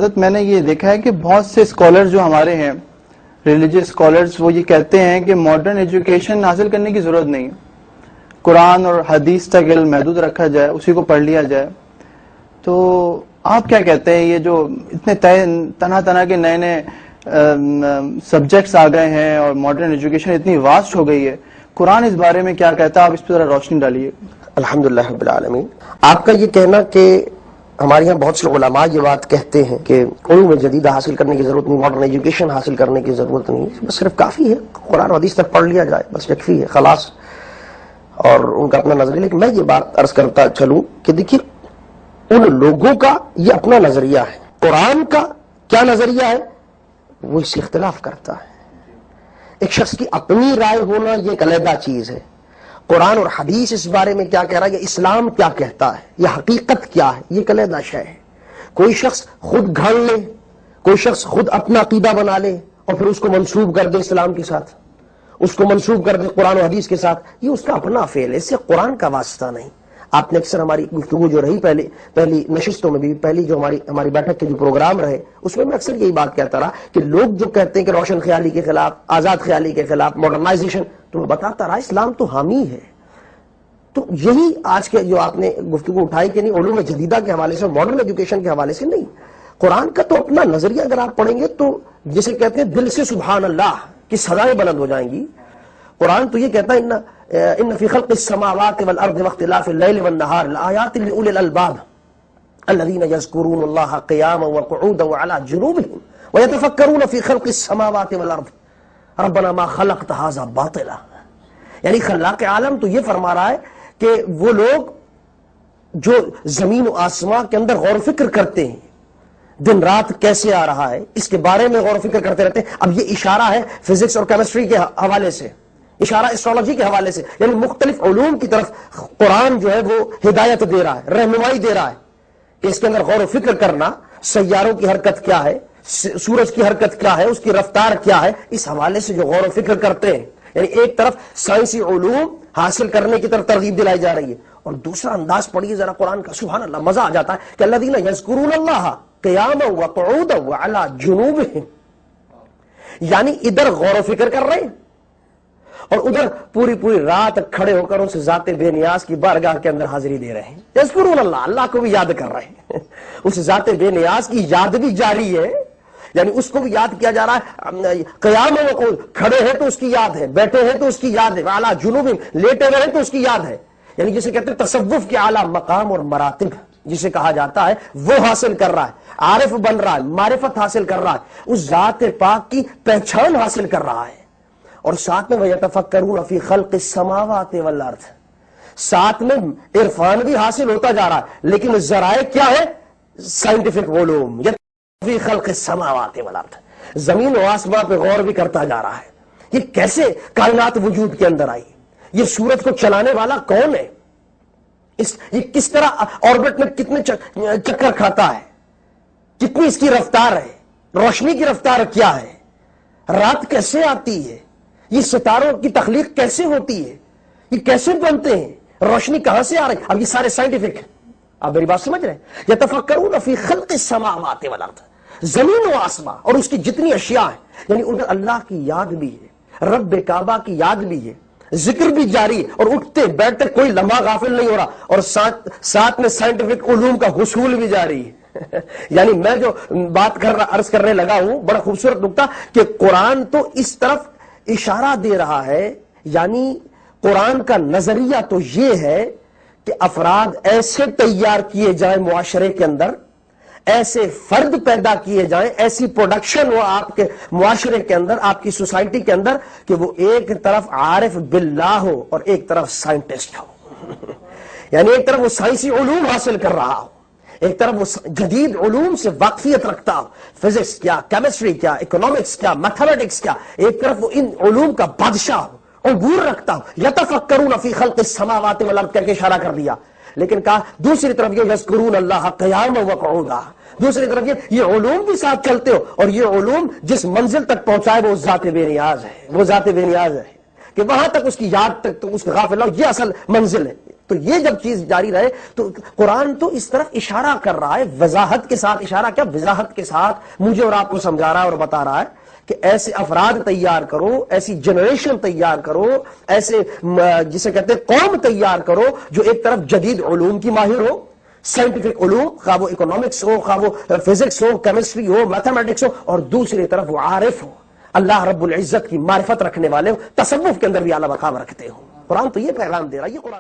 حضرت میں نے یہ دیکھا ہے کہ بہت سے اسکالر جو ہمارے ہیں ریلیجیس اسکالرز وہ یہ کہتے ہیں کہ ماڈرن ایجوکیشن حاصل کرنے کی ضرورت نہیں، قرآن اور حدیث تک علم محدود رکھا جائے، اسی کو پڑھ لیا جائے. تو آپ کیا کہتے ہیں، یہ جو اتنے طرح کے نئے نئے سبجیکٹس آ گئے ہیں اور ماڈرن ایجوکیشن اتنی واسٹ ہو گئی ہے، قرآن اس بارے میں کیا کہتا ہے؟ آپ اس پہ ذرا روشنی ڈالیے. الحمدللہ رب العالمین. آپ کا یہ کہنا کہ ہمارے یہاں بہت سے علماء یہ بات کہتے ہیں کہ علوم جدیدہ حاصل کرنے کی ضرورت نہیں، ماڈرن ایجوکیشن حاصل کرنے کی ضرورت نہیں، بس صرف کافی ہے قرآن و حدیث تک پڑھ لیا جائے، بس یکفی ہے خلاص، اور ان کا اپنا نظریہ. لیکن میں یہ بات عرض کرتا چلوں کہ دیکھیے ان لوگوں کا یہ اپنا نظریہ ہے، قرآن کا کیا نظریہ ہے وہ اس سے اختلاف کرتا ہے. ایک شخص کی اپنی رائے ہونا یہ ایک علیحدہ چیز ہے. قرآن اور حدیث اس بارے میں کیا کہہ رہا ہے، یہ اسلام کیا کہتا ہے، یہ حقیقت کیا ہے، یہ ایک علیحدہ شے ہے. کوئی شخص خود گھڑ لے، کوئی شخص خود اپنا عقیدہ بنا لے اور پھر اس کو منسوب کر دے اسلام کے ساتھ، اس کو منسوب کر دے قرآن و حدیث کے ساتھ، یہ اس کا اپنا فعل ہے، اس سے قرآن کا واسطہ نہیں. آپ نے اکثر ہماری گفتگو جو رہی پہلی نشستوں میں بھی، پہلی جو ہماری بیٹھک کے جو پروگرام رہے اس میں اکثر یہی بات کہتا رہا کہ لوگ جو کہتے ہیں کہ روشن خیالی کے خلاف، آزاد خیالی کے خلاف، ماڈرنائزیشن، تو میں بتاتا رہا اسلام تو حامی ہے. تو یہی آج کے جو آپ نے گفتگو اٹھائی کہ نہیں علوم جدیدہ کے حوالے سے، ماڈرن ایجوکیشن کے حوالے سے نہیں، قرآن کا تو اپنا نظریہ اگر آپ پڑھیں گے تو جسے کہتے ہیں دل سے سبحان اللہ کی سزائیں بلند ہو جائیں گی. قرآن تو یہ کہتا ہے ان فی خلق السماوات والارض واختلاف اللیل والنہار لآیات لأولی الالباب الذین یذکرون اللہ قیاما وقعودا وعلی جنوبہم ویتفکرون فی خلق السماوات والارض ربنا ما خلقت ھذا باطلا. یعنی خلاق عالم تو یہ فرما رہا ہے کہ وہ لوگ جو زمین و آسمان کے اندر غور و فکر کرتے ہیں، دن رات کیسے آ رہا ہے اس کے بارے میں غور و فکر کرتے رہتے ہیں. اب یہ اشارہ ہے فزکس اور کیمسٹری کے حوالے سے، اشارہ اسٹرالوجی کے حوالے سے، یعنی مختلف علوم کی طرف قرآن جو ہے وہ ہدایت دے رہا ہے، رہنمائی دے رہا ہے کہ اس کے اندر غور و فکر کرنا، سیاروں کی حرکت کیا ہے، سورج کی حرکت کیا ہے، اس کی رفتار کیا ہے، اس حوالے سے جو غور و فکر کرتے ہیں. یعنی ایک طرف سائنسی علوم حاصل کرنے کی طرف ترغیب دلائی جا رہی ہے، اور دوسرا انداز پڑھیے ذرا قرآن کا، سبحان اللہ، مزہ آ جاتا ہے کہ الذین یذکرون اللہ قیاما وقعودا وعلی جنوبہم. یعنی ادھر غور و فکر کر رہے ہیں اور ادھر پوری رات کھڑے ہو کر اس ذات بے نیاز کی بارگاہ کے اندر حاضری دے رہے ہیں. یذکرون اللہ، اللہ کو بھی یاد کر رہے ہیں. اس ذات بے نیاز کی یاد بھی جاری ہے، یعنی اس کو بھی یاد کیا جا رہا ہے. قیام وقعود، کھڑے ہیں تو اس کی یاد ہے، بیٹھے ہیں تو اس کی یاد ہے، اعلیٰ جنوبہم، لیٹے ہوئے ہیں تو اس کی یاد ہے. یعنی جسے کہتے ہیں تصوف کے اعلیٰ مقام اور مراتب جسے کہا جاتا ہے وہ حاصل کر رہا ہے، عارف بن رہا ہے، معرفت حاصل کر رہا ہے، اس ذات پاک کی پہچان حاصل کر رہا ہے. اور ساتھ میں وَيَتَفَكَّرُونَ فِي خَلْقِ السَّمَاوَاتِ وَالْأَرْضِ، ساتھ میں عرفان بھی حاصل ہوتا جا رہا ہے، لیکن ذرائع کیا ہے؟ سائنٹیفک علوم. فی خلق السماوات والارض، زمین و آسمان پہ غور بھی کرتا جا رہا ہے. یہ کیسے کائنات وجود کے اندر آئی؟ یہ سورج کو چلانے والا کون ہے؟ یہ کس طرح آربٹ میں کتنے چکر کھاتا ہے، کتنی اس کی رفتار ہے، روشنی کی رفتار کیا ہے، رات کیسے آتی ہے، یہ ستاروں کی تخلیق کیسے ہوتی ہے، یہ کیسے بنتے ہیں، روشنی کہاں سے آ رہی ہے. اب یہ سارے سائنٹیفک ہیں. آپ میری بات سمجھ رہے ہیں؟ یتفکرون فی خلق السماوات والارض، زمین و آسمان اور اس کی جتنی اشیاء ہیں، یعنی ادھر اللہ کی یاد بھی ہے، رب کعبہ کی یاد بھی ہے، ذکر بھی جاری ہے، اور اٹھتے بیٹھتے کوئی لمحہ غافل نہیں ہو رہا، اور ساتھ میں سائنٹیفک علوم کا حصول بھی جاری ہے. یعنی میں جو بات عرض کرنے لگا ہوں، بڑا خوبصورت نکتہ کہ قرآن تو اس طرف اشارہ دے رہا ہے. یعنی قرآن کا نظریہ تو یہ ہے کہ افراد ایسے تیار کیے جائیں معاشرے کے اندر، ایسے فرد پیدا کیے جائیں، ایسی پروڈکشن ہو آپ کے معاشرے کے اندر، آپ کی سوسائٹی کے اندر، کہ وہ ایک طرف عارف باللہ ہو اور ایک طرف سائنٹسٹ ہو. یعنی ایک طرف وہ سائنسی علوم حاصل کر رہا ہو، ایک طرف وہ جدید علوم سے واقفیت رکھتا ہو، فزکس کیا، کیمسٹری کیا، اکنامکس کیا، میتھمیٹکس کیا، ایک طرف وہ ان علوم کا بادشاہ ہو، عبور رکھتا ہو. یتفکرون فی خلق السماوات والارض کر کے اشارہ کر دیا. لیکن کہا دوسری طرف یہ یذکرون اللہ قیاما وقعودا، دوسری طرف یہ علوم بھی ساتھ چلتے ہو، اور یہ علوم جس منزل تک پہنچائے وہ ذات بے نیاز ہے، وہ ذات بے نیاز ہے کہ وہاں تک اس کی یاد تک تو اس کا غافل ہو، یہ اصل منزل ہے. تو یہ جب چیز جاری رہے تو قرآن تو اس طرف اشارہ کر رہا ہے، وضاحت کے ساتھ، اشارہ کیا وضاحت کے ساتھ مجھے اور آپ کو سمجھا رہا ہے اور بتا رہا ہے کہ ایسے افراد تیار کرو، ایسی جنریشن تیار کرو، ایسے جسے کہتے ہیں قوم تیار کرو جو ایک طرف جدید علوم کی ماہر ہو، سائنٹیفک علوم، خواہ وہ اکنامکس ہو، خواہ وہ فزکس ہو، کیمسٹری ہو، میتھمیٹکس ہو، اور دوسری طرف وہ عارف ہو، اللہ رب العزت کی معرفت رکھنے والے ہو، تصوف کے اندر بھی اعلیٰ مقام رکھتے ہو۔ قرآن تو یہ پیغام دے رہا ہے، یہ قرآن